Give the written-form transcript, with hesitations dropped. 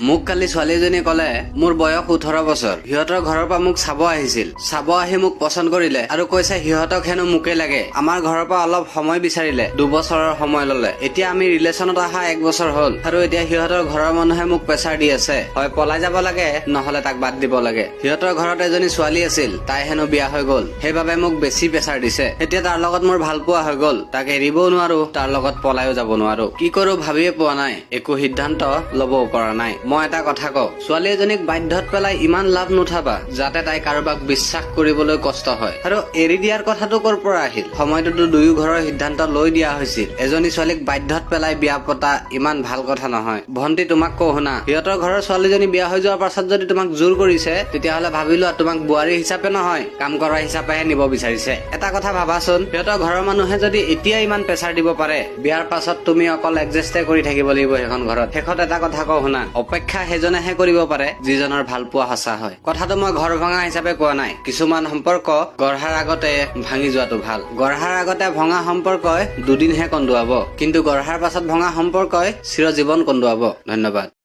মোক কালি ছোৱালীজনীয়ে ক'লে মোৰ বয়স 18 বছৰ সিহঁতৰ ঘৰৰ পৰা মোক চাব আহিছিল চাব আহি মোক পছন্দ কৰিলে আৰু কৈছে সিহঁতক হেনো মোকে লাগে আমাৰ ঘৰৰ পৰা অলপ সময় বিচাৰিলে 2 বছৰৰ সময় ললে এতিয়া আমি ৰিলেশ্যনত অহা 1 বছৰ হ'ল আৰু এতিয়া সিহঁতৰ ঘৰৰ মানুহে মোক প্ৰেছাৰ দি আছে হয় পলাই যাব লাগে নহলে তাক বাদ দিব লাগে সিহঁতৰ ঘৰত এজনী ছোৱালী আছিল তাই হেনো বিয়া হৈ গ'ল সেইবাবে মোক বেছি প্ৰেছাৰ দিছে এতিয়া তাৰ লগত মোৰ ভাল পোৱা হৈ গ'ল তাক এৰিবও নোৱাৰো তাৰ লগত পলাইও যাব নোৱাৰো কি কৰো ভাবিয়ে পোৱা নাই একো সিদ্ধান্ত ল'বও পৰা নাই মই এটা কথা কওঁ ছোৱালী এজনীক বাধ্যত পেলাই ইমান লাভ নুঠাবা যাতে তাই কাৰোবাক বিশ্বাস কৰিবলৈ কষ্ট হয় আৰু এৰি দিয়াৰ কথাটো কৰ পৰা আহিল সময়টোতো দুয়ো ঘৰৰ সিদ্ধান্ত লৈ দিয়া হৈছিল এজনী ছোৱালীক বাধ্যত পেলাই বিয়া পতা ইমান ভাল কথা নহয় ভন্টি তোমাক কওঁ শুনা সিহঁতৰ ঘৰৰ ছোৱালীজনী বিয়া হৈ যোৱাৰ পাছত যদি তোমাক জোৰ কৰিছে তেতিয়াহ'লে ভাবি লোৱা তোমাক বোৱাৰী হিচাপে নহয় কাম কৰা হিচাপেহে নিব বিচাৰিছে এটা কথা ভাবাচোন সিহঁতৰ ঘৰৰ মানুহে যদি এতিয়া ইমান প্ৰেছাৰ দিব পাৰে বিয়াৰ পাছত তুমি অকল এডজাষ্টে কৰি থাকিব লাগিব সেইখন ঘৰত শেষত এটা কথা কওঁ শুনা অপেক্ষা সেইজনেহে কৰিব পাৰে যিজনৰ ভাল পোৱা সঁচা হয় কথাটো মই ঘৰ ভঙা হিচাপে কোৱা নাই কিছুমান সম্পৰ্ক গঢ়াৰ আগতে ভাঙি যোৱাটো ভাল গঢ়াৰ আগতে ভঙা সম্পৰ্কই দুদিনহে কন্দুৱাব কিন্তু গঢ়াৰ পাছত ভঙা সম্পৰ্কই চিৰজীৱন কন্দুৱাব ধন্যবাদ।